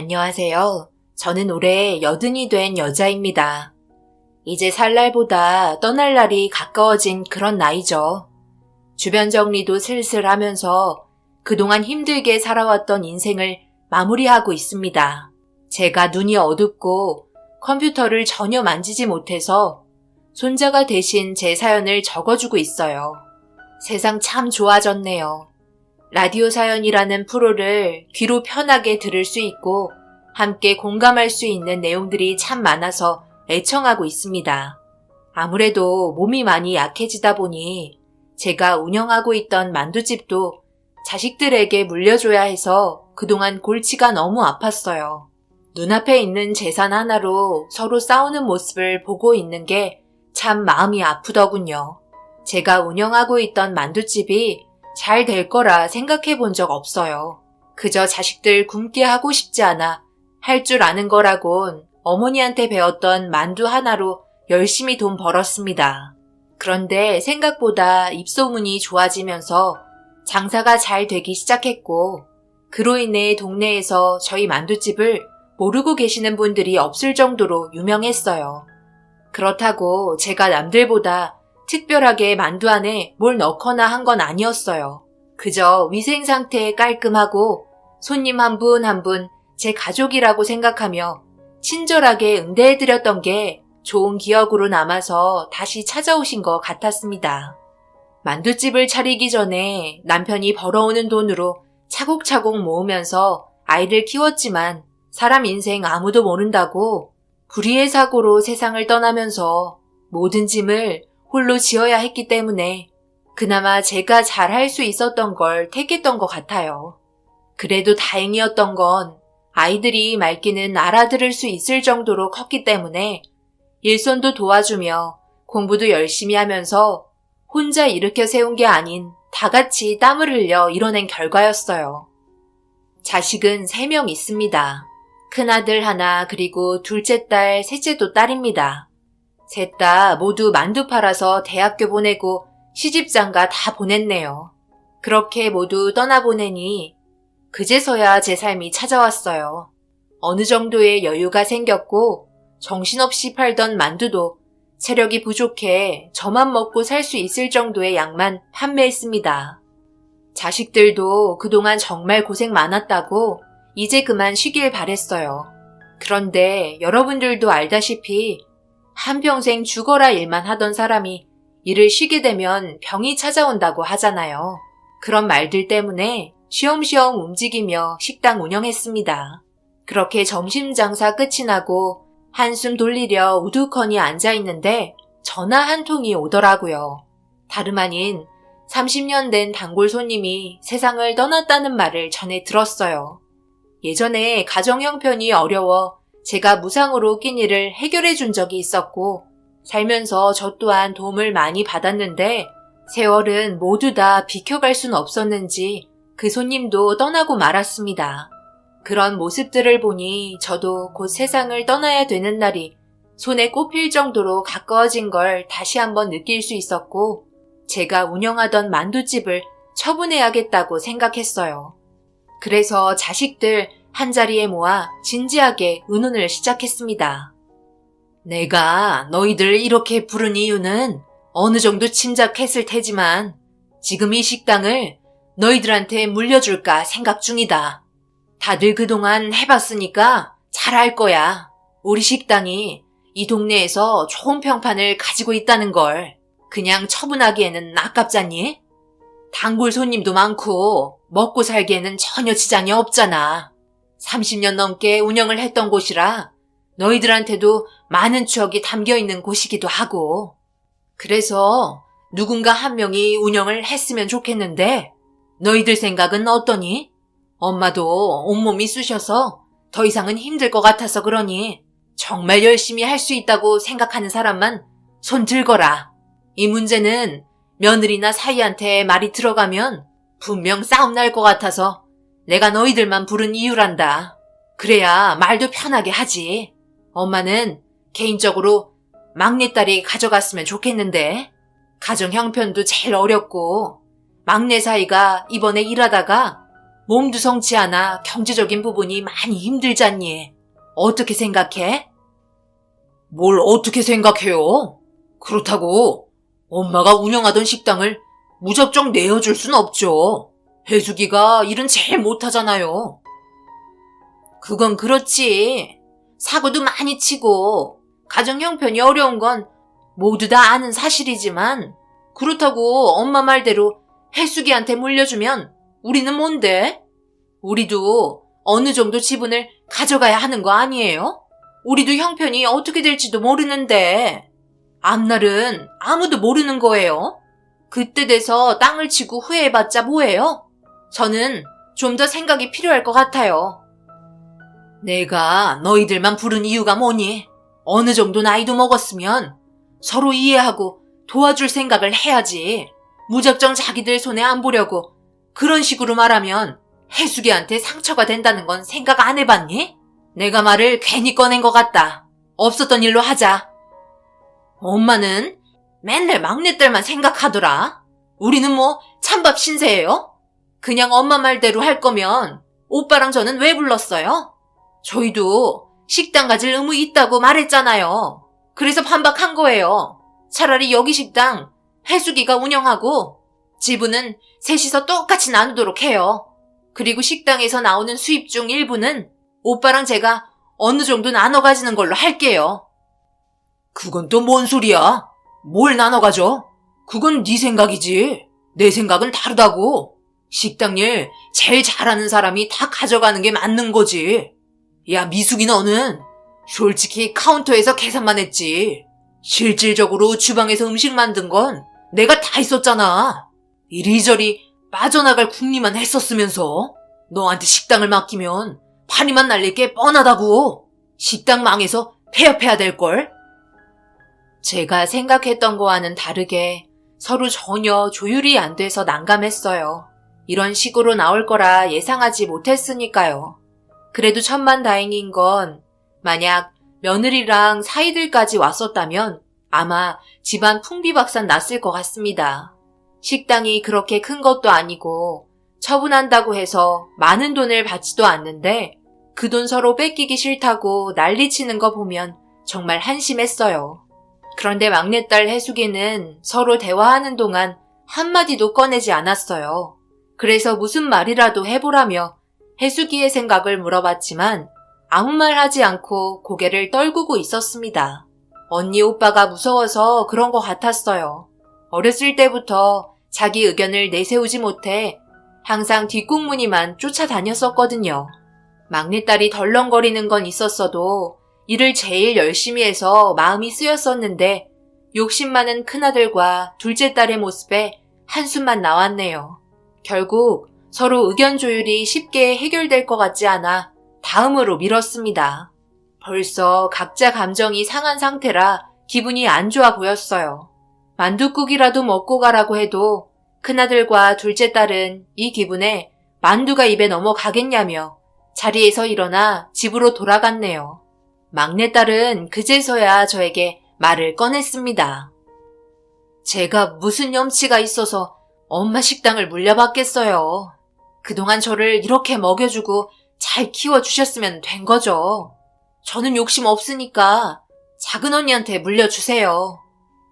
안녕하세요. 저는 올해 80이 된 여자입니다. 이제 살 날보다 떠날 날이 가까워진 그런 나이죠. 주변 정리도 슬슬 하면서 그동안 힘들게 살아왔던 인생을 마무리하고 있습니다. 제가 눈이 어둡고 컴퓨터를 전혀 만지지 못해서 손자가 대신 제 사연을 적어주고 있어요. 세상 참 좋아졌네요. 라디오 사연이라는 프로를 귀로 편하게 들을 수 있고 함께 공감할 수 있는 내용들이 참 많아서 애청하고 있습니다. 아무래도 몸이 많이 약해지다 보니 제가 운영하고 있던 만두집도 자식들에게 물려줘야 해서 그동안 골치가 너무 아팠어요. 눈앞에 있는 재산 하나로 서로 싸우는 모습을 보고 있는 게 참 마음이 아프더군요. 제가 운영하고 있던 만두집이 잘 될 거라 생각해 본 적 없어요. 그저 자식들 굶게 하고 싶지 않아 할 줄 아는 거라곤 어머니한테 배웠던 만두 하나로 열심히 돈 벌었습니다. 그런데 생각보다 입소문이 좋아지면서 장사가 잘 되기 시작했고 그로 인해 동네에서 저희 만두집을 모르고 계시는 분들이 없을 정도로 유명했어요. 그렇다고 제가 남들보다 특별하게 만두 안에 뭘 넣거나 한 건 아니었어요. 그저 위생 상태에 깔끔하고 손님 한 분 한 분 제 가족이라고 생각하며 친절하게 응대해드렸던 게 좋은 기억으로 남아서 다시 찾아오신 것 같았습니다. 만두집을 차리기 전에 남편이 벌어오는 돈으로 차곡차곡 모으면서 아이를 키웠지만 사람 인생 아무도 모른다고 불의의 사고로 세상을 떠나면서 모든 짐을 홀로 지어야 했기 때문에 그나마 제가 잘할 수 있었던 걸 택했던 것 같아요. 그래도 다행이었던 건 아이들이 말귀는 알아들을 수 있을 정도로 컸기 때문에 일손도 도와주며 공부도 열심히 하면서 혼자 일으켜 세운 게 아닌 다 같이 땀을 흘려 이뤄낸 결과였어요. 자식은 3명 있습니다. 큰아들 하나 그리고 둘째 딸, 셋째도 딸입니다. 셋 다 모두 만두 팔아서 대학교 보내고 시집장가 다 보냈네요. 그렇게 모두 떠나보내니 그제서야 제 삶이 찾아왔어요. 어느 정도의 여유가 생겼고 정신없이 팔던 만두도 체력이 부족해 저만 먹고 살 수 있을 정도의 양만 판매했습니다. 자식들도 그동안 정말 고생 많았다고 이제 그만 쉬길 바랬어요. 그런데 여러분들도 알다시피 한평생 죽어라 일만 하던 사람이 일을 쉬게 되면 병이 찾아온다고 하잖아요. 그런 말들 때문에 쉬엄쉬엄 움직이며 식당 운영했습니다. 그렇게 점심 장사 끝이 나고 한숨 돌리려 우두커니 앉아있는데 전화 한 통이 오더라고요. 다름 아닌 30년 된 단골 손님이 세상을 떠났다는 말을 전해 들었어요. 예전에 가정 형편이 어려워 제가 무상으로 낀 일을 해결해 준 적이 있었고 살면서 저 또한 도움을 많이 받았는데 세월은 모두 다 비켜갈 순 없었는지 그 손님도 떠나고 말았습니다. 그런 모습들을 보니 저도 곧 세상을 떠나야 되는 날이 손에 꼽힐 정도로 가까워진 걸 다시 한번 느낄 수 있었고 제가 운영하던 만두집을 처분해야겠다고 생각했어요. 그래서 자식들 한자리에 모아 진지하게 의논을 시작했습니다. 내가 너희들 이렇게 부른 이유는 어느 정도 짐작했을 테지만 지금 이 식당을 너희들한테 물려줄까 생각 중이다. 다들 그동안 해봤으니까 잘 알 거야. 우리 식당이 이 동네에서 좋은 평판을 가지고 있다는 걸 그냥 처분하기에는 아깝잖니? 단골 손님도 많고 먹고 살기에는 전혀 지장이 없잖아. 30년 넘게 운영을 했던 곳이라 너희들한테도 많은 추억이 담겨있는 곳이기도 하고 그래서 누군가 한 명이 운영을 했으면 좋겠는데 너희들 생각은 어떠니? 엄마도 온몸이 쑤셔서 더 이상은 힘들 것 같아서 그러니 정말 열심히 할 수 있다고 생각하는 사람만 손 들거라. 이 문제는 며느리나 사이한테 말이 들어가면 분명 싸움 날 것 같아서 내가 너희들만 부른 이유란다. 그래야 말도 편하게 하지. 엄마는 개인적으로 막내딸이 가져갔으면 좋겠는데 가정 형편도 제일 어렵고 막내 사이가 이번에 일하다가 몸도 성치 않아 경제적인 부분이 많이 힘들잖니. 어떻게 생각해? 뭘 어떻게 생각해요? 그렇다고 엄마가 운영하던 식당을 무작정 내어줄 순 없죠. 혜숙이가 일은 제일 못하잖아요. 그건 그렇지. 사고도 많이 치고 가정 형편이 어려운 건 모두 다 아는 사실이지만 그렇다고 엄마 말대로 혜숙이한테 물려주면 우리는 뭔데? 우리도 어느 정도 지분을 가져가야 하는 거 아니에요? 우리도 형편이 어떻게 될지도 모르는데 앞날은 아무도 모르는 거예요. 그때 돼서 땅을 치고 후회해봤자 뭐예요? 저는 좀 더 생각이 필요할 것 같아요. 내가 너희들만 부른 이유가 뭐니? 어느 정도 나이도 먹었으면 서로 이해하고 도와줄 생각을 해야지. 무작정 자기들 손에 안 보려고 그런 식으로 말하면 혜숙이한테 상처가 된다는 건 생각 안 해봤니? 내가 말을 괜히 꺼낸 것 같다. 없었던 일로 하자. 엄마는 맨날 막내딸만 생각하더라. 우리는 뭐 찬밥 신세예요? 그냥 엄마 말대로 할 거면 오빠랑 저는 왜 불렀어요? 저희도 식당 가질 의무 있다고 말했잖아요. 그래서 반박한 거예요. 차라리 여기 식당 혜숙이가 운영하고 지분은 셋이서 똑같이 나누도록 해요. 그리고 식당에서 나오는 수입 중 일부는 오빠랑 제가 어느 정도 나눠 가지는 걸로 할게요. 그건 또 뭔 소리야? 뭘 나눠 가져? 그건 네 생각이지. 내 생각은 다르다고. 식당 일 제일 잘하는 사람이 다 가져가는 게 맞는 거지. 야, 미숙이 너는 솔직히 카운터에서 계산만 했지. 실질적으로 주방에서 음식 만든 건 내가 다 있었잖아. 이리저리 빠져나갈 궁리만 했었으면서 너한테 식당을 맡기면 파리만 날릴 게 뻔하다고. 식당 망해서 폐업해야 될걸. 제가 생각했던 거와는 다르게 서로 전혀 조율이 안 돼서 난감했어요. 이런 식으로 나올 거라 예상하지 못했으니까요. 그래도 천만다행인 건 만약 며느리랑 사이들까지 왔었다면 아마 집안 풍비박산 났을 것 같습니다. 식당이 그렇게 큰 것도 아니고 처분한다고 해서 많은 돈을 받지도 않는데 그 돈 서로 뺏기기 싫다고 난리치는 거 보면 정말 한심했어요. 그런데 막내딸 혜숙이는 서로 대화하는 동안 한마디도 꺼내지 않았어요. 그래서 무슨 말이라도 해보라며 혜숙이의 생각을 물어봤지만 아무 말 하지 않고 고개를 떨구고 있었습니다. 언니 오빠가 무서워서 그런 것 같았어요. 어렸을 때부터 자기 의견을 내세우지 못해 항상 뒷공무니만 쫓아다녔었거든요. 막내딸이 덜렁거리는 건 있었어도 일을 제일 열심히 해서 마음이 쓰였었는데 욕심 많은 큰아들과 둘째 딸의 모습에 한숨만 나왔네요. 결국 서로 의견 조율이 쉽게 해결될 것 같지 않아 다음으로 미뤘습니다. 벌써 각자 감정이 상한 상태라 기분이 안 좋아 보였어요. 만둣국이라도 먹고 가라고 해도 큰아들과 둘째 딸은 이 기분에 만두가 입에 넘어가겠냐며 자리에서 일어나 집으로 돌아갔네요. 막내딸은 그제서야 저에게 말을 꺼냈습니다. 제가 무슨 염치가 있어서 엄마 식당을 물려받겠어요. 그동안 저를 이렇게 먹여주고 잘 키워주셨으면 된 거죠. 저는 욕심 없으니까 작은 언니한테 물려주세요.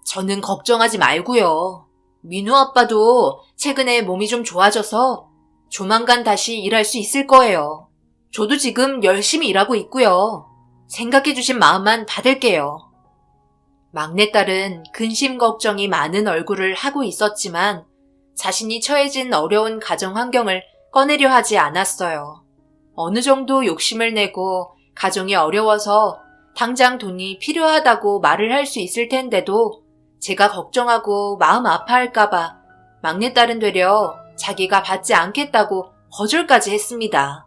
저는 걱정하지 말고요. 민우 아빠도 최근에 몸이 좀 좋아져서 조만간 다시 일할 수 있을 거예요. 저도 지금 열심히 일하고 있고요. 생각해주신 마음만 받을게요. 막내딸은 근심 걱정이 많은 얼굴을 하고 있었지만 자신이 처해진 어려운 가정 환경을 꺼내려 하지 않았어요. 어느 정도 욕심을 내고 가정이 어려워서 당장 돈이 필요하다고 말을 할 수 있을 텐데도 제가 걱정하고 마음 아파할까봐 막내딸은 되려 자기가 받지 않겠다고 거절까지 했습니다.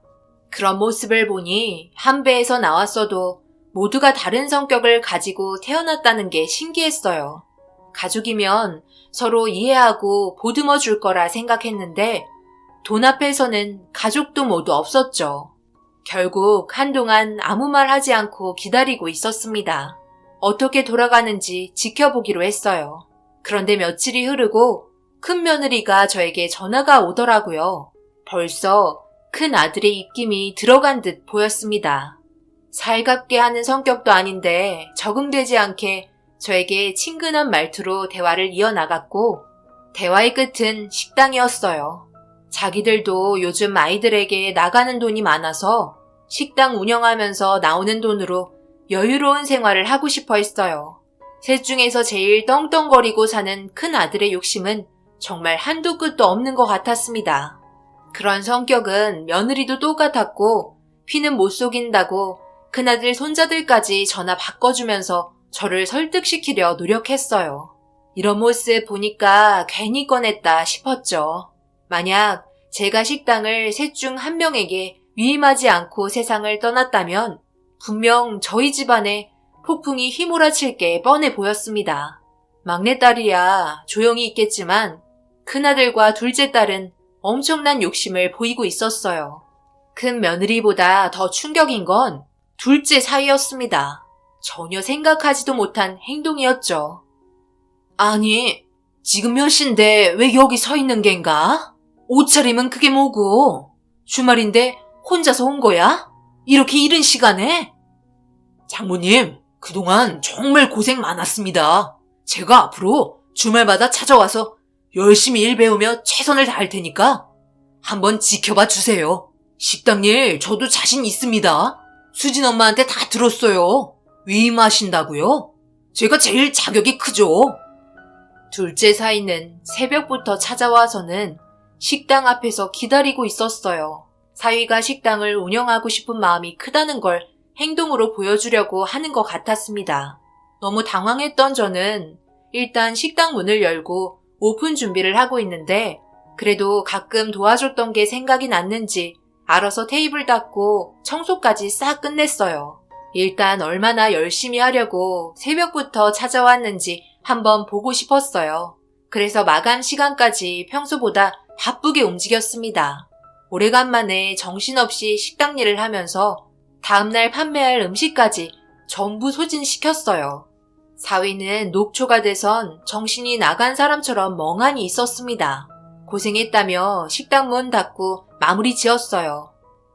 그런 모습을 보니 한 배에서 나왔어도 모두가 다른 성격을 가지고 태어났다는 게 신기했어요. 가족이면 서로 이해하고 보듬어 줄 거라 생각했는데 돈 앞에서는 가족도 모두 없었죠. 결국 한동안 아무 말 하지 않고 기다리고 있었습니다. 어떻게 돌아가는지 지켜보기로 했어요. 그런데 며칠이 흐르고 큰 며느리가 저에게 전화가 오더라고요. 벌써 큰 아들의 입김이 들어간 듯 보였습니다. 살갑게 하는 성격도 아닌데 적응되지 않게 저에게 친근한 말투로 대화를 이어나갔고 대화의 끝은 식당이었어요. 자기들도 요즘 아이들에게 나가는 돈이 많아서 식당 운영하면서 나오는 돈으로 여유로운 생활을 하고 싶어 했어요. 셋 중에서 제일 떵떵거리고 사는 큰 아들의 욕심은 정말 한도 끝도 없는 것 같았습니다. 그런 성격은 며느리도 똑같았고 피는 못 속인다고 큰아들 손자들까지 전화 바꿔주면서 저를 설득시키려 노력했어요. 이런 모습 보니까 괜히 꺼냈다 싶었죠. 만약 제가 식당을 셋 중 한 명에게 위임하지 않고 세상을 떠났다면 분명 저희 집안에 폭풍이 휘몰아칠 게 뻔해 보였습니다. 막내딸이야 조용히 있겠지만 큰아들과 둘째 딸은 엄청난 욕심을 보이고 있었어요. 큰 며느리보다 더 충격인 건 둘째 사이였습니다. 전혀 생각하지도 못한 행동이었죠. 아니, 지금 몇 시인데 왜 여기 서 있는 겐가? 옷차림은 그게 뭐고? 주말인데 혼자서 온 거야? 이렇게 이른 시간에? 장모님, 그동안 정말 고생 많았습니다. 제가 앞으로 주말마다 찾아와서 열심히 일 배우며 최선을 다할 테니까 한번 지켜봐 주세요. 식당 일 저도 자신 있습니다. 수진 엄마한테 다 들었어요. 위임하신다고요? 제가 제일 자격이 크죠. 둘째 사위는 새벽부터 찾아와서는 식당 앞에서 기다리고 있었어요. 사위가 식당을 운영하고 싶은 마음이 크다는 걸 행동으로 보여주려고 하는 것 같았습니다. 너무 당황했던 저는 일단 식당 문을 열고 오픈 준비를 하고 있는데 그래도 가끔 도와줬던 게 생각이 났는지 알아서 테이블 닦고 청소까지 싹 끝냈어요. 일단 얼마나 열심히 하려고 새벽부터 찾아왔는지 한번 보고 싶었어요. 그래서 마감 시간까지 평소보다 바쁘게 움직였습니다. 오래간만에 정신없이 식당 일을 하면서 다음날 판매할 음식까지 전부 소진시켰어요. 사위는 녹초가 돼선 정신이 나간 사람처럼 멍하니 있었습니다. 고생했다며 식당 문 닫고 마무리 지었어요.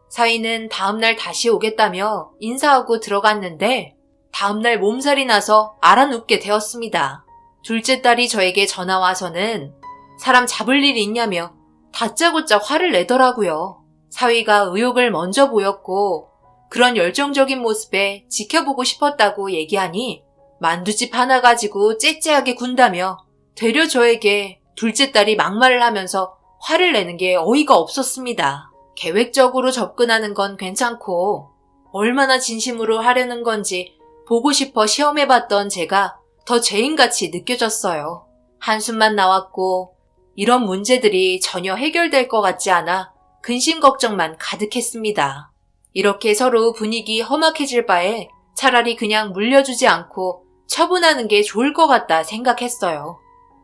사위는 다음날 다시 오겠다며 인사하고 들어갔는데 다음날 몸살이 나서 알아눕게 되었습니다. 둘째 딸이 저에게 전화 와서는 사람 잡을 일이 있냐며 다짜고짜 화를 내더라고요. 사위가 의욕을 먼저 보였고 그런 열정적인 모습에 지켜보고 싶었다고 얘기하니 만두집 하나 가지고 째째하게 군다며 되려 저에게 둘째 딸이 막말을 하면서 화를 내는 게 어이가 없었습니다. 계획적으로 접근하는 건 괜찮고 얼마나 진심으로 하려는 건지 보고 싶어 시험해봤던 제가 더 죄인같이 느껴졌어요. 한숨만 나왔고 이런 문제들이 전혀 해결될 것 같지 않아 근심 걱정만 가득했습니다. 이렇게 서로 분위기 험악해질 바에 차라리 그냥 물려주지 않고 처분하는 게 좋을 것 같다 생각했어요.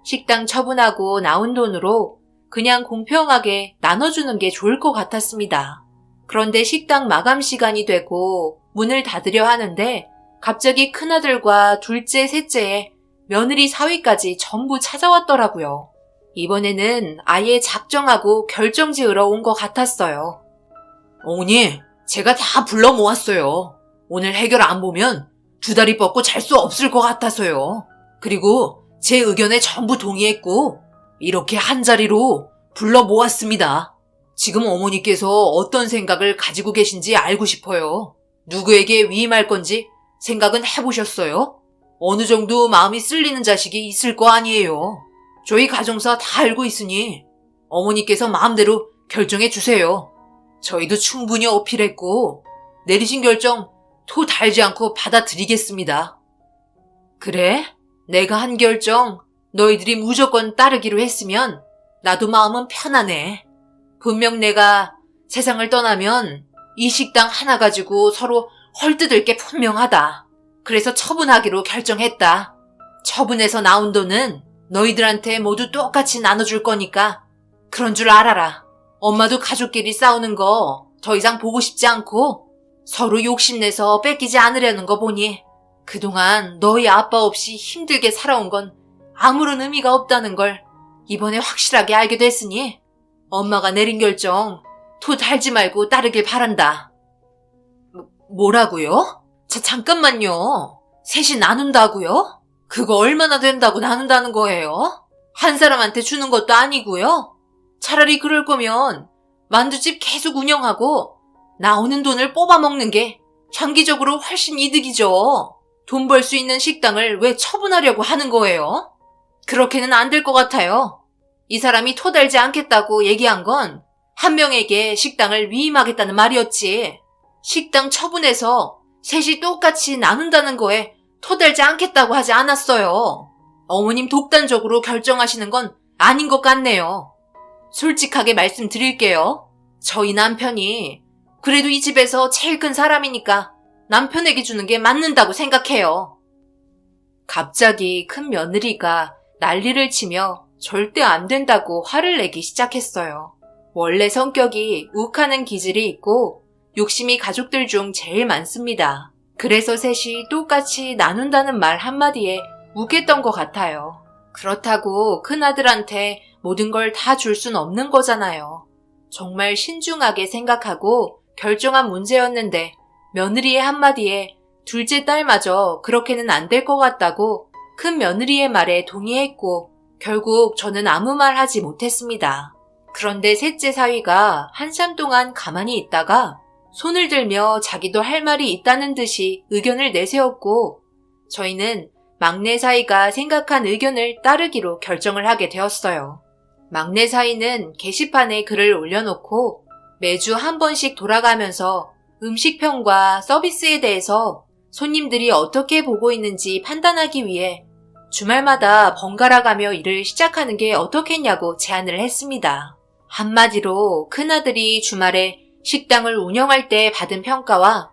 식당 처분하고 나온 돈으로 그냥 공평하게 나눠주는 게 좋을 것 같았습니다. 그런데 식당 마감 시간이 되고 문을 닫으려 하는데 갑자기 큰아들과 둘째, 셋째에 며느리 사위까지 전부 찾아왔더라고요. 이번에는 아예 작정하고 결정 지으러 온 것 같았어요. 어머니, 제가 다 불러 모았어요. 오늘 해결 안 보면 두 다리 뻗고 잘 수 없을 것 같아서요. 그리고 제 의견에 전부 동의했고 이렇게 한자리로 불러 모았습니다. 지금 어머니께서 어떤 생각을 가지고 계신지 알고 싶어요. 누구에게 위임할 건지 생각은 해보셨어요? 어느 정도 마음이 쓸리는 자식이 있을 거 아니에요. 저희 가정사 다 알고 있으니 어머니께서 마음대로 결정해 주세요. 저희도 충분히 어필했고 내리신 결정 토 달지 않고 받아들이겠습니다. 그래? 내가 한 결정 너희들이 무조건 따르기로 했으면 나도 마음은 편하네. 분명 내가 세상을 떠나면 이 식당 하나 가지고 서로 헐뜯을 게 분명하다. 그래서 처분하기로 결정했다. 처분해서 나온 돈은 너희들한테 모두 똑같이 나눠줄 거니까 그런 줄 알아라. 엄마도 가족끼리 싸우는 거 더 이상 보고 싶지 않고 서로 욕심내서 뺏기지 않으려는 거 보니 그동안 너희 아빠 없이 힘들게 살아온 건 아무런 의미가 없다는 걸 이번에 확실하게 알게 됐으니 엄마가 내린 결정 토 달지 말고 따르길 바란다. 뭐라고요? 잠깐만요. 셋이 나눈다고요? 그거 얼마나 된다고 나눈다는 거예요? 한 사람한테 주는 것도 아니고요. 차라리 그럴 거면 만두집 계속 운영하고 나오는 돈을 뽑아먹는 게 장기적으로 훨씬 이득이죠. 돈 벌 수 있는 식당을 왜 처분하려고 하는 거예요? 그렇게는 안 될 것 같아요. 이 사람이 토 달지 않겠다고 얘기한 건 한 명에게 식당을 위임하겠다는 말이었지. 식당 처분해서 셋이 똑같이 나눈다는 거에 토 달지 않겠다고 하지 않았어요. 어머님 독단적으로 결정하시는 건 아닌 것 같네요. 솔직하게 말씀드릴게요. 저희 남편이 그래도 이 집에서 제일 큰 사람이니까 남편에게 주는 게 맞는다고 생각해요. 갑자기 큰 며느리가 난리를 치며 절대 안 된다고 화를 내기 시작했어요. 원래 성격이 욱하는 기질이 있고 욕심이 가족들 중 제일 많습니다. 그래서 셋이 똑같이 나눈다는 말 한마디에 욱했던 것 같아요. 그렇다고 큰아들한테 모든 걸 다 줄 순 없는 거잖아요. 정말 신중하게 생각하고 결정한 문제였는데 며느리의 한마디에 둘째 딸마저 그렇게는 안 될 것 같다고 큰 며느리의 말에 동의했고 결국 저는 아무 말 하지 못했습니다. 그런데 셋째 사위가 한참 동안 가만히 있다가 손을 들며 자기도 할 말이 있다는 듯이 의견을 내세웠고 저희는 막내 사위가 생각한 의견을 따르기로 결정을 하게 되었어요. 막내 사위는 게시판에 글을 올려놓고 매주 한 번씩 돌아가면서 음식평과 서비스에 대해서 손님들이 어떻게 보고 있는지 판단하기 위해 주말마다 번갈아 가며 일을 시작하는 게 어떻겠냐고 제안을 했습니다. 한마디로 큰아들이 주말에 식당을 운영할 때 받은 평가와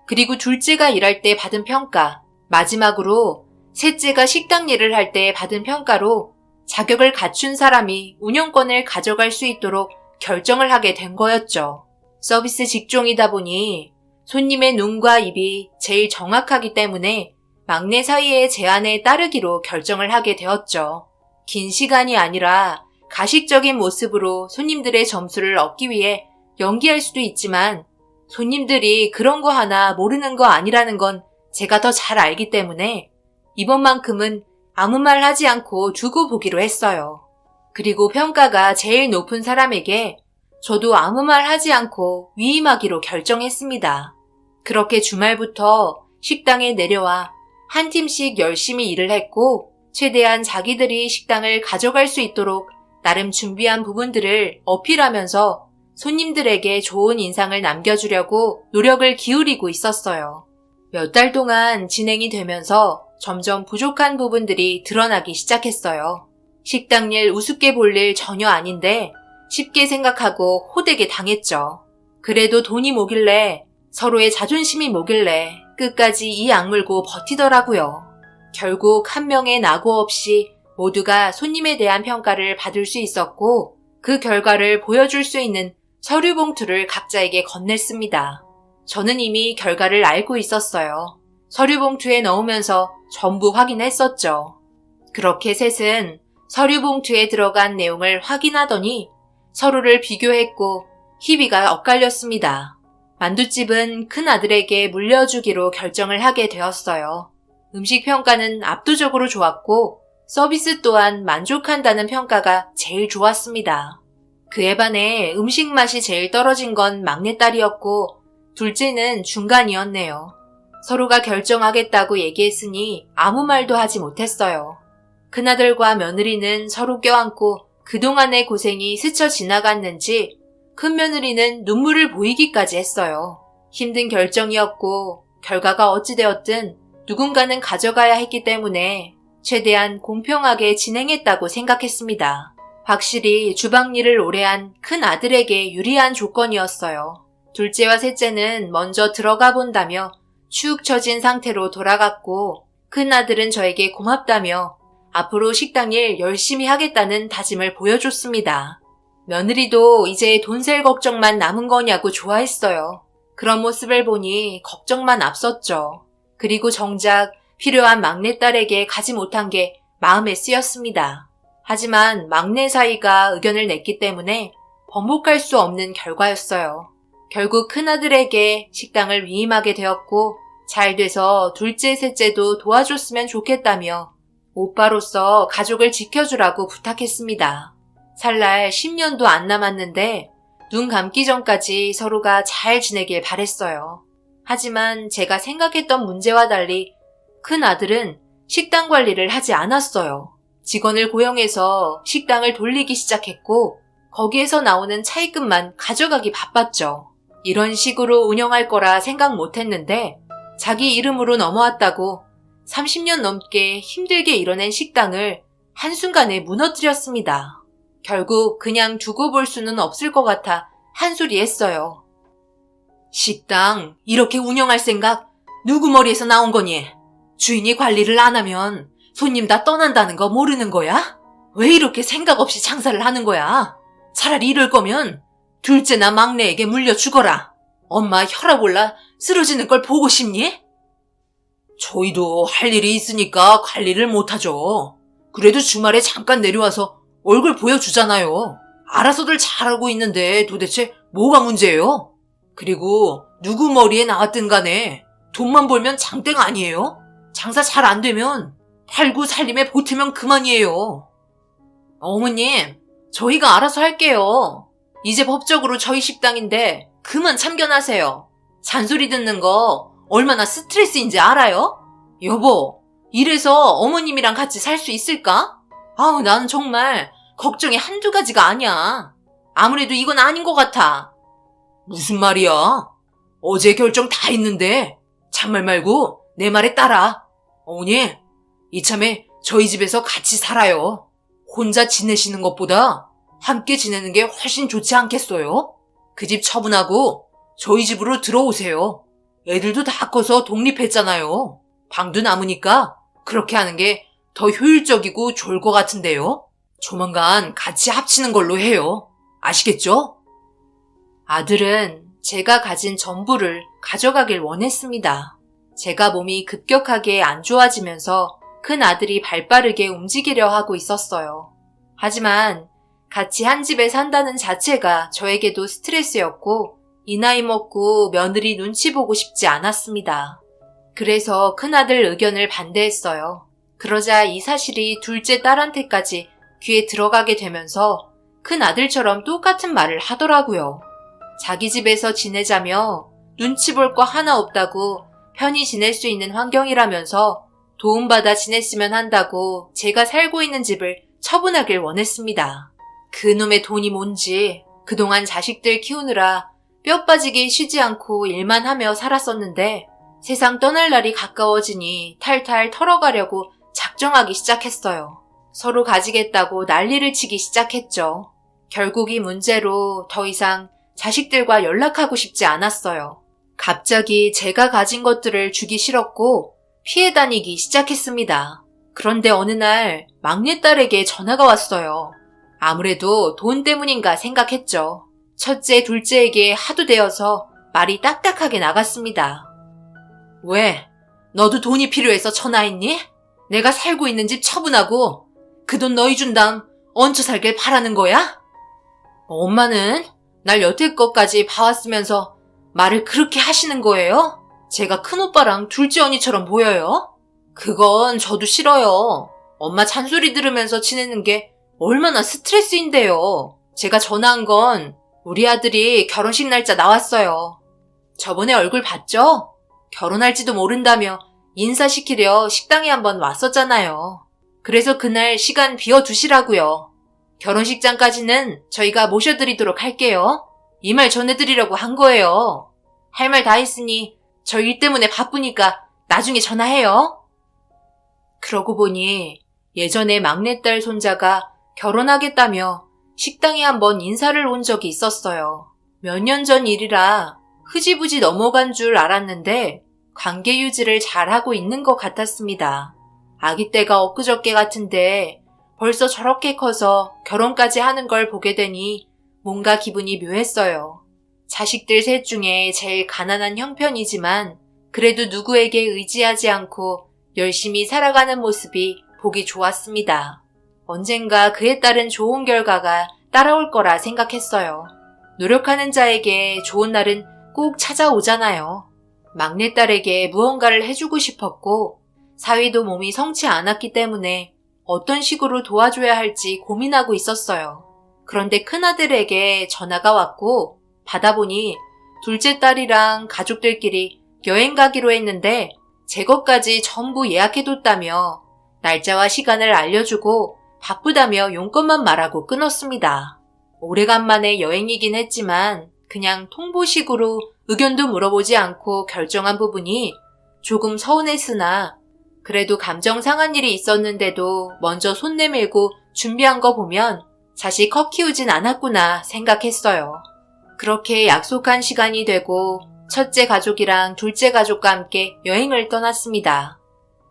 그리고 둘째가 일할 때 받은 평가, 마지막으로 셋째가 식당 일을 할 때 받은 평가로 자격을 갖춘 사람이 운영권을 가져갈 수 있도록 결정을 하게 된 거였죠. 서비스 직종이다 보니 손님의 눈과 입이 제일 정확하기 때문에 막내 사이의 제안에 따르기로 결정을 하게 되었죠. 긴 시간이 아니라 가식적인 모습으로 손님들의 점수를 얻기 위해 연기할 수도 있지만 손님들이 그런 거 하나 모르는 거 아니라는 건 제가 더 잘 알기 때문에 이번만큼은 아무 말 하지 않고 두고 보기로 했어요. 그리고 평가가 제일 높은 사람에게 저도 아무 말 하지 않고 위임하기로 결정했습니다. 그렇게 주말부터 식당에 내려와 한 팀씩 열심히 일을 했고 최대한 자기들이 식당을 가져갈 수 있도록 나름 준비한 부분들을 어필하면서 손님들에게 좋은 인상을 남겨주려고 노력을 기울이고 있었어요. 몇 달 동안 진행이 되면서 점점 부족한 부분들이 드러나기 시작했어요. 식당 일 우습게 볼 일 전혀 아닌데 쉽게 생각하고 호되게 당했죠. 그래도 돈이 뭐길래 서로의 자존심이 뭐길래 끝까지 이 악물고 버티더라고요. 결국 한 명의 낙오 없이 모두가 손님에 대한 평가를 받을 수 있었고 그 결과를 보여줄 수 있는 서류 봉투를 각자에게 건넸습니다. 저는 이미 결과를 알고 있었어요. 서류 봉투에 넣으면서 전부 확인했었죠. 그렇게 셋은 서류 봉투에 들어간 내용을 확인하더니 서로를 비교했고 희비가 엇갈렸습니다. 만두집은 큰아들에게 물려주기로 결정을 하게 되었어요. 음식 평가는 압도적으로 좋았고 서비스 또한 만족한다는 평가가 제일 좋았습니다. 그에 반해 음식 맛이 제일 떨어진 건 막내딸이었고 둘째는 중간이었네요. 서로가 결정하겠다고 얘기했으니 아무 말도 하지 못했어요. 큰아들과 며느리는 서로 껴안고 그동안의 고생이 스쳐 지나갔는지 큰며느리는 눈물을 보이기까지 했어요. 힘든 결정이었고 결과가 어찌되었든 누군가는 가져가야 했기 때문에 최대한 공평하게 진행했다고 생각했습니다. 확실히 주방 일을 오래 한 큰아들에게 유리한 조건이었어요. 둘째와 셋째는 먼저 들어가 본다며 축 처진 상태로 돌아갔고 큰아들은 저에게 고맙다며 앞으로 식당 일 열심히 하겠다는 다짐을 보여줬습니다. 며느리도 이제 돈 셀 걱정만 남은 거냐고 좋아했어요. 그런 모습을 보니 걱정만 앞섰죠. 그리고 정작 필요한 막내딸에게 가지 못한 게 마음에 쓰였습니다. 하지만 막내 사이가 의견을 냈기 때문에 번복할 수 없는 결과였어요. 결국 큰아들에게 식당을 위임하게 되었고 잘 돼서 둘째, 셋째도 도와줬으면 좋겠다며 오빠로서 가족을 지켜주라고 부탁했습니다. 살 날 10년도 안 남았는데 눈 감기 전까지 서로가 잘 지내길 바랬어요. 하지만 제가 생각했던 문제와 달리 큰아들은 식당 관리를 하지 않았어요. 직원을 고용해서 식당을 돌리기 시작했고 거기에서 나오는 차입금만 가져가기 바빴죠. 이런 식으로 운영할 거라 생각 못했는데 자기 이름으로 넘어왔다고 30년 넘게 힘들게 이뤄낸 식당을 한순간에 무너뜨렸습니다. 결국 그냥 두고 볼 수는 없을 것 같아 한 소리 했어요. 식당 이렇게 운영할 생각 누구 머리에서 나온 거니? 주인이 관리를 안 하면 손님 다 떠난다는 거 모르는 거야? 왜 이렇게 생각 없이 장사를 하는 거야? 차라리 이럴 거면 둘째나 막내에게 물려 죽어라. 엄마 혈압 올라 쓰러지는 걸 보고 싶니? 저희도 할 일이 있으니까 관리를 못하죠. 그래도 주말에 잠깐 내려와서 얼굴 보여주잖아요. 알아서들 잘하고 있는데 도대체 뭐가 문제예요? 그리고 누구 머리에 나왔든 간에 돈만 벌면 장땡 아니에요? 장사 잘 안 되면 팔고 살림에 보태면 그만이에요. 어머님, 저희가 알아서 할게요. 이제 법적으로 저희 식당인데 그만 참견하세요. 잔소리 듣는 거 얼마나 스트레스인지 알아요? 여보, 이래서 어머님이랑 같이 살 수 있을까? 아우, 나는 정말 걱정이 한두 가지가 아니야. 아무래도 이건 아닌 것 같아. 무슨 말이야? 어제 결정 다 했는데 잔말 말고 내 말에 따라. 어머니, 이참에 저희 집에서 같이 살아요. 혼자 지내시는 것보다 함께 지내는 게 훨씬 좋지 않겠어요? 그 집 처분하고 저희 집으로 들어오세요. 애들도 다 커서 독립했잖아요. 방도 남으니까 그렇게 하는 게 더 효율적이고 좋을 것 같은데요. 조만간 같이 합치는 걸로 해요. 아시겠죠? 아들은 제가 가진 전부를 가져가길 원했습니다. 제가 몸이 급격하게 안 좋아지면서 큰 아들이 발빠르게 움직이려 하고 있었어요. 하지만 같이 한 집에 산다는 자체가 저에게도 스트레스였고 이 나이 먹고 며느리 눈치 보고 싶지 않았습니다. 그래서 큰아들 의견을 반대했어요. 그러자 이 사실이 둘째 딸한테까지 귀에 들어가게 되면서 큰아들처럼 똑같은 말을 하더라고요. 자기 집에서 지내자며 눈치 볼 거 하나 없다고 편히 지낼 수 있는 환경이라면서 도움받아 지냈으면 한다고 제가 살고 있는 집을 처분하길 원했습니다. 그놈의 돈이 뭔지 그동안 자식들 키우느라 뼈 빠지게 쉬지 않고 일만 하며 살았었는데 세상 떠날 날이 가까워지니 탈탈 털어가려고 작정하기 시작했어요. 서로 가지겠다고 난리를 치기 시작했죠. 결국 이 문제로 더 이상 자식들과 연락하고 싶지 않았어요. 갑자기 제가 가진 것들을 주기 싫었고 피해 다니기 시작했습니다. 그런데 어느 날 막내딸에게 전화가 왔어요. 아무래도 돈 때문인가 생각했죠. 첫째, 둘째에게 하도 대어서 말이 딱딱하게 나갔습니다. 왜? 너도 돈이 필요해서 전화했니? 내가 살고 있는 집 처분하고 그 돈 너희 준 다음 얹혀 살길 바라는 거야? 엄마는 날 여태껏까지 봐왔으면서 말을 그렇게 하시는 거예요? 제가 큰오빠랑 둘째 언니처럼 보여요? 그건 저도 싫어요. 엄마 잔소리 들으면서 지내는 게 얼마나 스트레스인데요. 제가 전화한 건 우리 아들이 결혼식 날짜 나왔어요. 저번에 얼굴 봤죠? 결혼할지도 모른다며 인사시키려 식당에 한번 왔었잖아요. 그래서 그날 시간 비워두시라고요. 결혼식장까지는 저희가 모셔드리도록 할게요. 이 말 전해드리려고 한 거예요. 할 말 다 했으니 저 일 때문에 바쁘니까 나중에 전화해요. 그러고 보니 예전에 막내딸 손자가 결혼하겠다며 식당에 한번 인사를 온 적이 있었어요. 몇 년 전 일이라 흐지부지 넘어간 줄 알았는데 관계 유지를 잘하고 있는 것 같았습니다. 아기 때가 엊그저께 같은데 벌써 저렇게 커서 결혼까지 하는 걸 보게 되니 뭔가 기분이 묘했어요. 자식들 셋 중에 제일 가난한 형편이지만 그래도 누구에게 의지하지 않고 열심히 살아가는 모습이 보기 좋았습니다. 언젠가 그에 따른 좋은 결과가 따라올 거라 생각했어요. 노력하는 자에게 좋은 날은 꼭 찾아오잖아요. 막내딸에게 무언가를 해주고 싶었고 사위도 몸이 성치 않았기 때문에 어떤 식으로 도와줘야 할지 고민하고 있었어요. 그런데 큰아들에게 전화가 왔고 받아보니 둘째 딸이랑 가족들끼리 여행 가기로 했는데 제 것까지 전부 예약해뒀다며 날짜와 시간을 알려주고 바쁘다며 용건만 말하고 끊었습니다. 오래간만에 여행이긴 했지만 그냥 통보식으로 의견도 물어보지 않고 결정한 부분이 조금 서운했으나 그래도 감정 상한 일이 있었는데도 먼저 손 내밀고 준비한 거 보면 자식 커 키우진 않았구나 생각했어요. 그렇게 약속한 시간이 되고 첫째 가족이랑 둘째 가족과 함께 여행을 떠났습니다.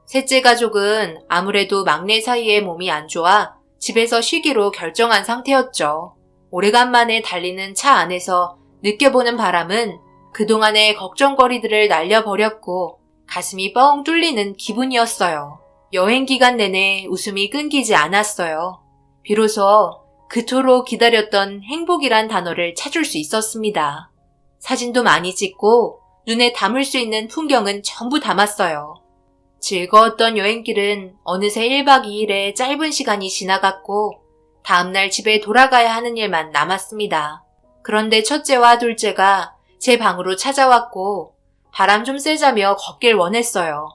셋째 가족은 아무래도 막내 사이에 몸이 안 좋아 집에서 쉬기로 결정한 상태였죠. 오래간만에 달리는 차 안에서 느껴보는 바람은 그동안의 걱정거리들을 날려버렸고 가슴이 뻥 뚫리는 기분이었어요. 여행 기간 내내 웃음이 끊기지 않았어요. 비로소 그토록 기다렸던 행복이란 단어를 찾을 수 있었습니다. 사진도 많이 찍고 눈에 담을 수 있는 풍경은 전부 담았어요. 즐거웠던 여행길은 어느새 1박 2일의 짧은 시간이 지나갔고 다음날 집에 돌아가야 하는 일만 남았습니다. 그런데 첫째와 둘째가 제 방으로 찾아왔고 바람 좀 쐬자며 걷길 원했어요.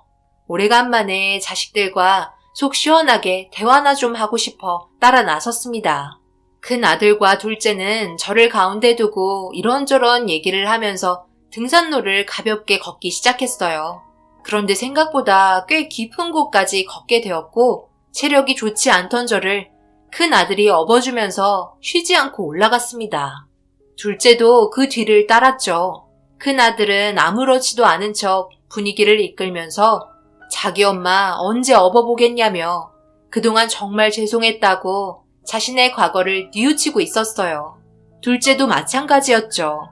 오래간만에 자식들과 속 시원하게 대화나 좀 하고 싶어 따라 나섰습니다. 큰 아들과 둘째는 저를 가운데 두고 이런저런 얘기를 하면서 등산로를 가볍게 걷기 시작했어요. 그런데 생각보다 꽤 깊은 곳까지 걷게 되었고 체력이 좋지 않던 저를 큰 아들이 업어주면서 쉬지 않고 올라갔습니다. 둘째도 그 뒤를 따랐죠. 큰 아들은 아무렇지도 않은 척 분위기를 이끌면서 자기 엄마 언제 업어보겠냐며 그동안 정말 죄송했다고 자신의 과거를 뉘우치고 있었어요. 둘째도 마찬가지였죠.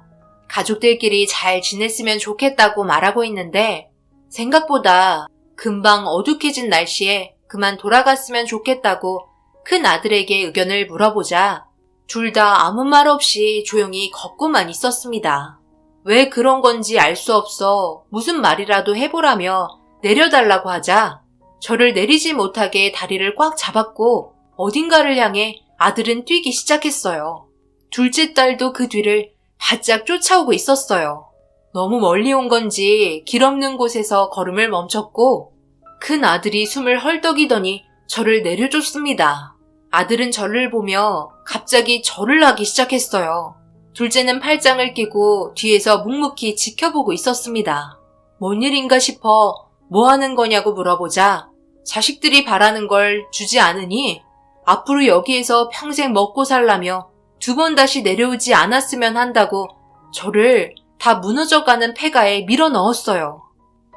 가족들끼리 잘 지냈으면 좋겠다고 말하고 있는데 생각보다 금방 어둑해진 날씨에 그만 돌아갔으면 좋겠다고 큰 아들에게 의견을 물어보자 둘 다 아무 말 없이 조용히 걷고만 있었습니다. 왜 그런 건지 알 수 없어 무슨 말이라도 해보라며 내려달라고 하자 저를 내리지 못하게 다리를 꽉 잡았고 어딘가를 향해 아들은 뛰기 시작했어요. 둘째 딸도 그 뒤를 바짝 쫓아오고 있었어요. 너무 멀리 온 건지 길 없는 곳에서 걸음을 멈췄고 큰 아들이 숨을 헐떡이더니 저를 내려줬습니다. 아들은 저를 보며 갑자기 절을 하기 시작했어요. 둘째는 팔짱을 끼고 뒤에서 묵묵히 지켜보고 있었습니다. 뭔 일인가 싶어 뭐 하는 거냐고 물어보자 자식들이 바라는 걸 주지 않으니 앞으로 여기에서 평생 먹고 살라며 2번 다시 내려오지 않았으면 한다고 저를 다 무너져가는 폐가에 밀어 넣었어요.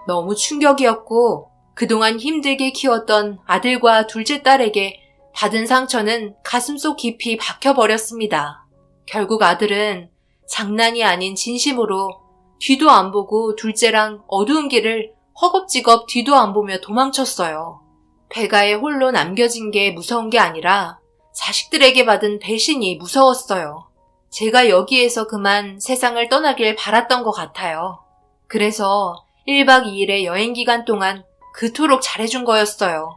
너무 충격이었고 그동안 힘들게 키웠던 아들과 둘째 딸에게 받은 상처는 가슴속 깊이 박혀버렸습니다. 결국 아들은 장난이 아닌 진심으로 뒤도 안 보고 둘째랑 어두운 길을 허겁지겁 뒤도 안 보며 도망쳤어요. 폐가에 홀로 남겨진 게 무서운 게 아니라 자식들에게 받은 배신이 무서웠어요. 제가 여기에서 그만 세상을 떠나길 바랐던 것 같아요. 그래서 1박 2일의 여행 기간 동안 그토록 잘해준 거였어요.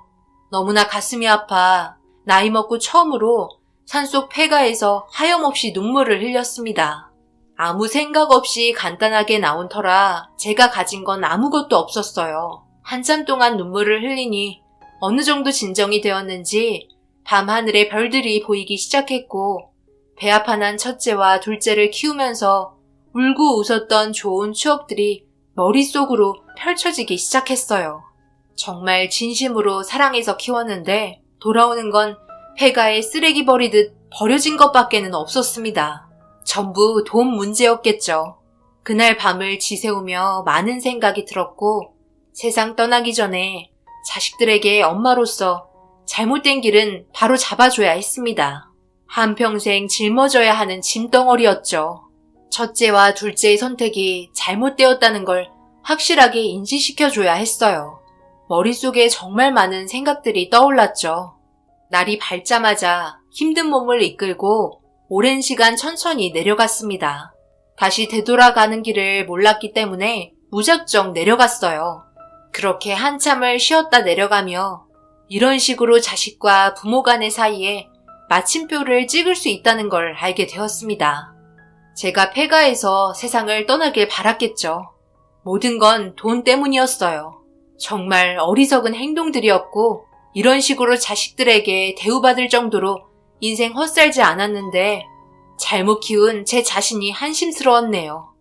너무나 가슴이 아파 나이 먹고 처음으로 산속 폐가에서 하염없이 눈물을 흘렸습니다. 아무 생각 없이 간단하게 나온 터라 제가 가진 건 아무것도 없었어요. 한참 동안 눈물을 흘리니 어느 정도 진정이 되었는지 밤하늘에 별들이 보이기 시작했고 배아파난 첫째와 둘째를 키우면서 울고 웃었던 좋은 추억들이 머릿속으로 펼쳐지기 시작했어요. 정말 진심으로 사랑해서 키웠는데 돌아오는 건 폐가에 쓰레기 버리듯 버려진 것밖에는 없었습니다. 전부 돈 문제였겠죠. 그날 밤을 지새우며 많은 생각이 들었고 세상 떠나기 전에 자식들에게 엄마로서 잘못된 길은 바로 잡아줘야 했습니다. 한평생 짊어져야 하는 짐덩어리였죠. 첫째와 둘째의 선택이 잘못되었다는 걸 확실하게 인지시켜줘야 했어요. 머릿속에 정말 많은 생각들이 떠올랐죠. 날이 밝자마자 힘든 몸을 이끌고 오랜 시간 천천히 내려갔습니다. 다시 되돌아가는 길을 몰랐기 때문에 무작정 내려갔어요. 그렇게 한참을 쉬었다 내려가며 이런 식으로 자식과 부모 간의 사이에 마침표를 찍을 수 있다는 걸 알게 되었습니다. 제가 폐가해서 세상을 떠나길 바랐겠죠. 모든 건 돈 때문이었어요. 정말 어리석은 행동들이었고 이런 식으로 자식들에게 대우받을 정도로 인생 헛살지 않았는데 잘못 키운 제 자신이 한심스러웠네요.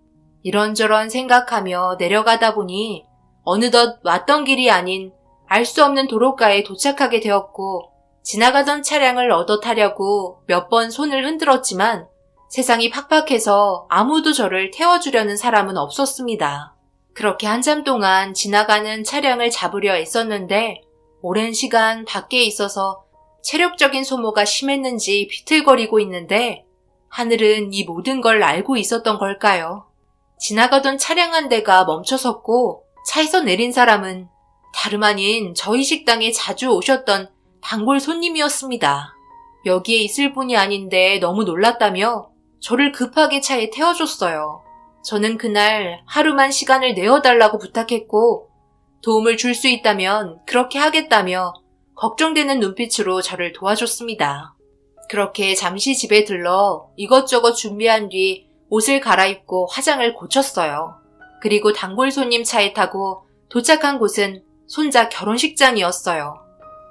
이런저런 생각하며 내려가다 보니 어느덧 왔던 길이 아닌 알 수 없는 도로가에 도착하게 되었고 지나가던 차량을 얻어 타려고 몇 번 손을 흔들었지만 세상이 팍팍해서 아무도 저를 태워주려는 사람은 없었습니다. 그렇게 한참 동안 지나가는 차량을 잡으려 애썼는데 오랜 시간 밖에 있어서 체력적인 소모가 심했는지 비틀거리고 있는데 하늘은 이 모든 걸 알고 있었던 걸까요? 지나가던 차량 한 대가 멈춰섰고 차에서 내린 사람은 다름 아닌 저희 식당에 자주 오셨던 단골 손님이었습니다. 여기에 있을 분이 아닌데 너무 놀랐다며 저를 급하게 차에 태워줬어요. 저는 그날 하루만 시간을 내어달라고 부탁했고 도움을 줄 수 있다면 그렇게 하겠다며 걱정되는 눈빛으로 저를 도와줬습니다. 그렇게 잠시 집에 들러 이것저것 준비한 뒤 옷을 갈아입고 화장을 고쳤어요. 그리고 단골 손님 차에 타고 도착한 곳은 손자 결혼식장이었어요.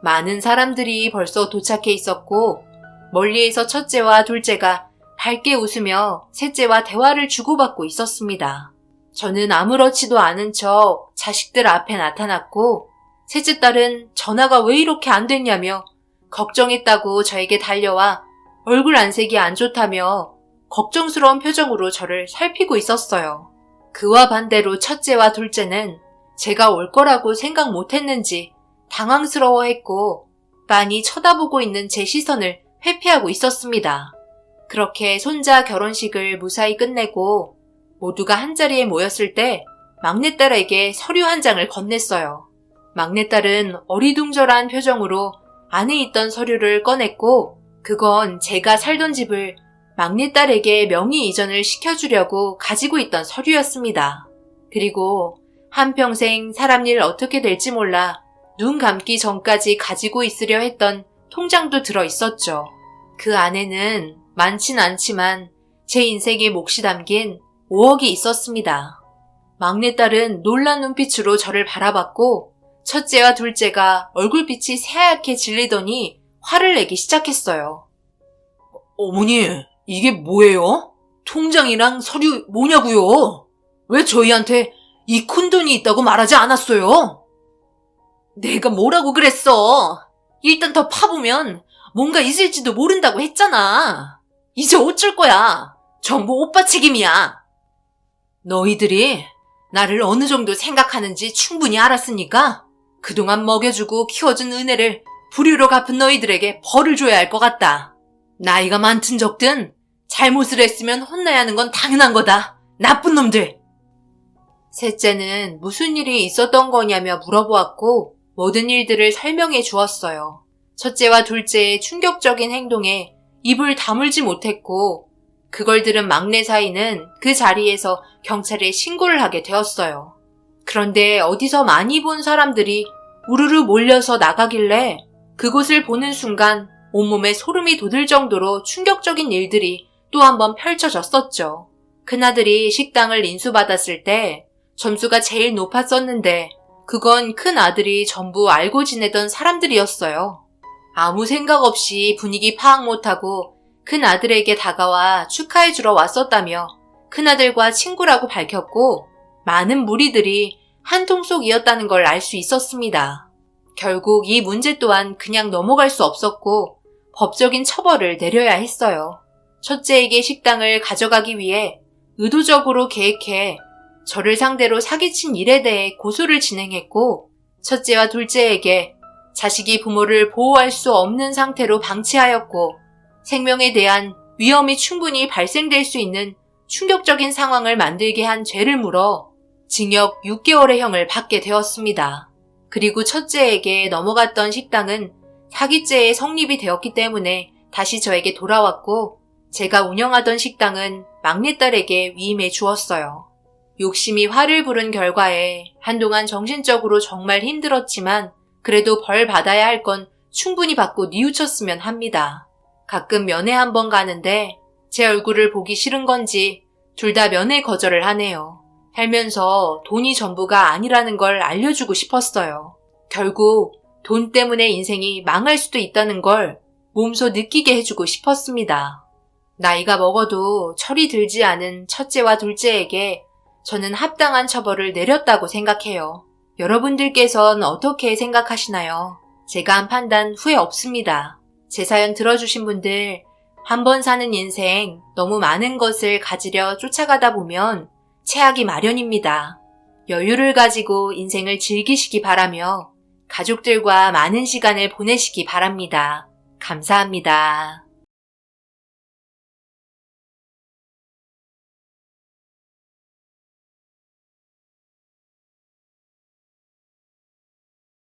많은 사람들이 벌써 도착해 있었고 멀리에서 첫째와 둘째가 밝게 웃으며 셋째와 대화를 주고받고 있었습니다. 저는 아무렇지도 않은 척 자식들 앞에 나타났고 셋째 딸은 전화가 왜 이렇게 안 됐냐며 걱정했다고 저에게 달려와 얼굴 안색이 안 좋다며 걱정스러운 표정으로 저를 살피고 있었어요. 그와 반대로 첫째와 둘째는 제가 올 거라고 생각 못했는지 당황스러워했고 빤히 쳐다보고 있는 제 시선을 회피하고 있었습니다. 그렇게 손자 결혼식을 무사히 끝내고 모두가 한자리에 모였을 때 막내딸에게 서류 한 장을 건넸어요. 막내딸은 어리둥절한 표정으로 안에 있던 서류를 꺼냈고 그건 제가 살던 집을 막내딸에게 명의 이전을 시켜주려고 가지고 있던 서류였습니다. 그리고 한평생 사람 일 어떻게 될지 몰라 눈 감기 전까지 가지고 있으려 했던 통장도 들어 있었죠. 그 안에는 많진 않지만 제 인생의 몫이 담긴 5억이 있었습니다. 막내딸은 놀란 눈빛으로 저를 바라봤고 첫째와 둘째가 얼굴빛이 새하얗게 질리더니 화를 내기 시작했어요. 어머니, 이게 뭐예요? 통장이랑 서류 뭐냐고요? 왜 저희한테 이 큰 돈이 있다고 말하지 않았어요? 내가 뭐라고 그랬어? 일단 더 파보면 뭔가 있을지도 모른다고 했잖아. 이제 어쩔 거야? 전부 오빠 책임이야. 너희들이 나를 어느 정도 생각하는지 충분히 알았으니까 그동안 먹여주고 키워준 은혜를 불효로 갚은 너희들에게 벌을 줘야 할 것 같다. 나이가 많든 적든 잘못을 했으면 혼나야 하는 건 당연한 거다. 나쁜 놈들. 셋째는 무슨 일이 있었던 거냐며 물어보았고 모든 일들을 설명해 주었어요. 첫째와 둘째의 충격적인 행동에 입을 다물지 못했고 그걸 들은 막내 사이는 그 자리에서 경찰에 신고를 하게 되었어요. 그런데 어디서 많이 본 사람들이 우르르 몰려서 나가길래 그곳을 보는 순간 온몸에 소름이 돋을 정도로 충격적인 일들이 또 한 번 펼쳐졌었죠. 큰아들이 식당을 인수받았을 때 점수가 제일 높았었는데 그건 큰아들이 전부 알고 지내던 사람들이었어요. 아무 생각 없이 분위기 파악 못하고 큰아들에게 다가와 축하해주러 왔었다며 큰아들과 친구라고 밝혔고 많은 무리들이 한 통속이었다는 걸 알 수 있었습니다. 결국 이 문제 또한 그냥 넘어갈 수 없었고 법적인 처벌을 내려야 했어요. 첫째에게 식당을 가져가기 위해 의도적으로 계획해 저를 상대로 사기친 일에 대해 고소를 진행했고 첫째와 둘째에게 자식이 부모를 보호할 수 없는 상태로 방치하였고 생명에 대한 위험이 충분히 발생될 수 있는 충격적인 상황을 만들게 한 죄를 물어 징역 6개월의 형을 받게 되었습니다. 그리고 첫째에게 넘어갔던 식당은 사기죄의 성립이 되었기 때문에 다시 저에게 돌아왔고 제가 운영하던 식당은 막내딸에게 위임해 주었어요. 욕심이 화를 부른 결과에 한동안 정신적으로 정말 힘들었지만 그래도 벌 받아야 할 건 충분히 받고 뉘우쳤으면 합니다. 가끔 면회 한번 가는데 제 얼굴을 보기 싫은 건지 둘 다 면회 거절을 하네요. 살면서 돈이 전부가 아니라는 걸 알려주고 싶었어요. 결국 돈 때문에 인생이 망할 수도 있다는 걸 몸소 느끼게 해주고 싶었습니다. 나이가 먹어도 철이 들지 않은 첫째와 둘째에게 저는 합당한 처벌을 내렸다고 생각해요. 여러분들께선 어떻게 생각하시나요? 제가 한 판단 후회 없습니다. 제 사연 들어주신 분들, 한 번 사는 인생 너무 많은 것을 가지려 쫓아가다 보면 체하기 마련입니다. 여유를 가지고 인생을 즐기시기 바라며 가족들과 많은 시간을 보내시기 바랍니다. 감사합니다.